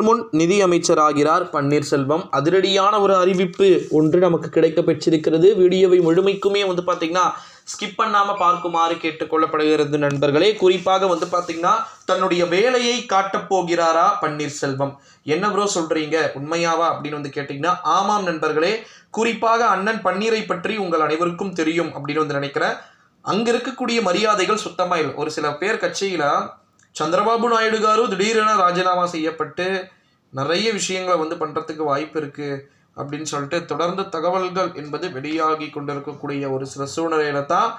சற்று முன் நிதி அமைச்சராகிறார் பன்னீர்செல்வம். அதிரடியான ஒரு அறிவிப்பு ஒன்று நமக்கு கிடைக்க பெற்றிருக்கிறது. வீடியோவை முழுமைக்குமே பார்த்தீங்கன்னா ஸ்கிப் பண்ணாமல் பார்க்குமாறு கேட்டுக்கொள்ளப்படுகிறது நண்பர்களே. குறிப்பாக பார்த்தீங்கன்னா தன்னுடைய வேலையை காட்டப் போகிறாரா பன்னீர்செல்வம்? என்ன ப்ரோ சொல்றீங்க, உண்மையாவா அப்படின்னு கேட்டிங்கன்னா, ஆமாம் நண்பர்களே. குறிப்பாக அண்ணன் பன்னீரை பற்றி உங்கள் அனைவருக்கும் தெரியும் அப்படின்னு நினைக்கிறேன். அங்கே இருக்கக்கூடிய மரியாதைகள் சுத்தமாக இல்லை. ஒரு சில பேர் கட்சியில் சந்திரபாபு நாயுடு காரு திடீரென ராஜினாமா செய்யப்பட்டு நிறைய விஷயங்களை பண்ணுறதுக்கு வாய்ப்பு இருக்குது அப்படின்னு சொல்லிட்டு தொடர்ந்து தகவல்கள் என்பது வெளியாகி கொண்டிருக்கக்கூடிய ஒரு சில சூழ்நிலையில தான்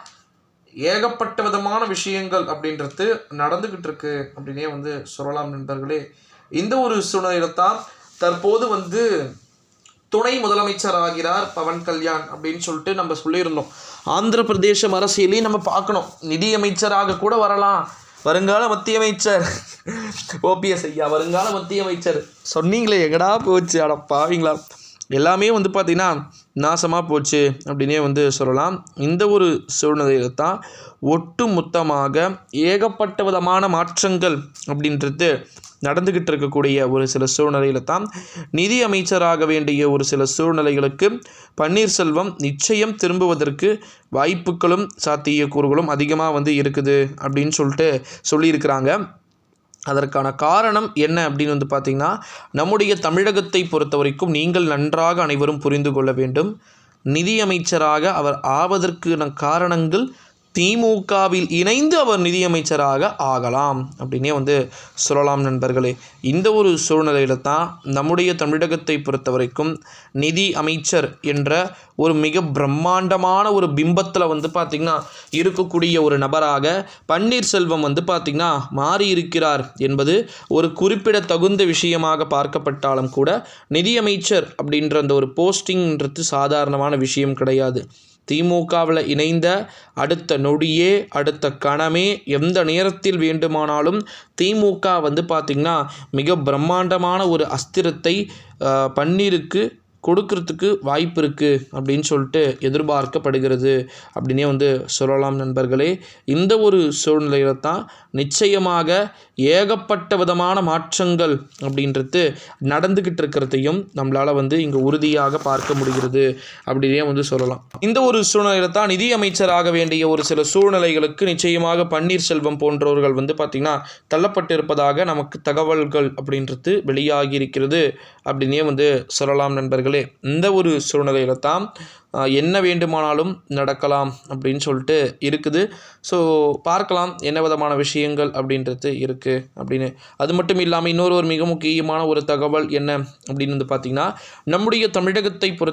ஏகப்பட்ட விதமான விஷயங்கள் அப்படின்றது நடந்துக்கிட்டு இருக்கு அப்படின்னே சொல்லலாம் நண்பர்களே. இந்த ஒரு சூழ்நிலையில தான் தற்போது துணை முதலமைச்சர் ஆகிறார் பவன் கல்யாண் அப்படின்னு சொல்லிட்டு நம்ம சொல்லியிருந்தோம். ஆந்திர பிரதேசம் அரசியலையும் நம்ம பார்க்கணும். நிதி அமைச்சராக கூட வரலாம். வருங்கால மத்திய அமைச்சர் ஓபிஎஸ் ஐயா வருங்கால மத்திய அமைச்சர் சொன்னீங்களே, எங்கடா போச்சு அட பாவீங்களா. எல்லாமே பார்த்திங்கன்னா நாசமாக போச்சு அப்படின்னே சொல்லலாம். இந்த ஒரு சூழ்நிலையில தான் ஒட்டு மொத்தமாக ஏகப்பட்ட விதமான மாற்றங்கள் அப்படின்றது நடந்துக்கிட்டு இருக்கக்கூடிய ஒரு சில சூழ்நிலையில தான் நிதி அமைச்சராக வேண்டிய ஒரு சில சூழ்நிலைகளுக்கு பன்னீர்செல்வம் நிச்சயம் திரும்புவதற்கு வாய்ப்புகளும் சாத்தியக்கூறுகளும் அதிகமாக இருக்குது அப்படின்னு சொல்லியிருக்கிறாங்க. அதற்கான காரணம் என்ன அப்படின்னு பார்த்திங்கன்னா, நம்முடைய தமிழகத்தை பொறுத்த வரைக்கும் நீங்கள் நன்றாக அனைவரும் புரிந்து கொள்ள வேண்டும். நிதி அமைச்சராக அவர் ஆவதற்கான காரணங்கள் திமுகவில் இணைந்து அவர் நிதியமைச்சராக ஆகலாம் அப்படின்னே சொல்லலாம் நண்பர்களே. இந்த ஒரு சூழ்நிலையில தான் நம்முடைய தமிழகத்தை பொறுத்த வரைக்கும் நிதி அமைச்சர் என்ற ஒரு மிக பிரம்மாண்டமான ஒரு பிம்பத்தில் பார்த்திங்கன்னா இருக்கக்கூடிய ஒரு நபராக பன்னீர்செல்வம் பார்த்திங்கன்னா மாறி இருக்கிறார் என்பது ஒரு குறிப்பிடத்தகுந்த விஷயமாக பார்க்கப்பட்டாலும் கூட நிதியமைச்சர் அப்படின்ற அந்த ஒரு போஸ்டிங்ன்றது சாதாரணமான விஷயம் கிடையாது. திமுகவில் இணைந்த அடுத்த நொடியே அடுத்த கணமே எந்த நேரத்தில் வேண்டுமானாலும் திமுக பார்த்திங்கன்னா மிக பிரம்மாண்டமான ஒரு அஸ்திரத்தை பன்னீருக்கு கொடுக்கறதுக்கு வாய்ப்பு இருக்குது அப்படின்னு சொல்லிட்டு எதிர்பார்க்கப்படுகிறது அப்படின்னே சொல்லலாம் நண்பர்களே. இந்த ஒரு சூழ்நிலையில தான் நிச்சயமாக ஏகப்பட்ட விதமான மாற்றங்கள் அப்படின்றது நடந்துக்கிட்டு இருக்கிறதையும் நம்மளால் இங்கே உறுதியாக பார்க்க முடிகிறது அப்படின்னே சொல்லலாம். இந்த ஒரு சூழ்நிலையில தான் நிதி அமைச்சராக வேண்டிய ஒரு சில சூழ்நிலைகளுக்கு நிச்சயமாக பன்னீர்செல்வம் போன்றவர்கள் பார்த்திங்கன்னா தள்ளப்பட்டிருப்பதாக நமக்கு தகவல்கள் அப்படின்றது வெளியாகி இருக்கிறது அப்படின்னே சொல்லலாம் நண்பர்களே. இந்த ஒரு சூழ்நிலையில தான் என்ன வேண்டுமானாலும் நடக்கலாம் அப்படின்னு சொல்லிட்டு இருக்குது. ஸோ பார்க்கலாம் என்ன விதமான விஷயங்கள் அப்படின்றது இருக்குது அப்படின்னு. அது மட்டும் இல்லாமல் இன்னொரு மிக முக்கியமான ஒரு தகவல் என்ன அப்படின்னு பார்த்திங்கன்னா, நம்முடைய தமிழகத்தை பொறுத்த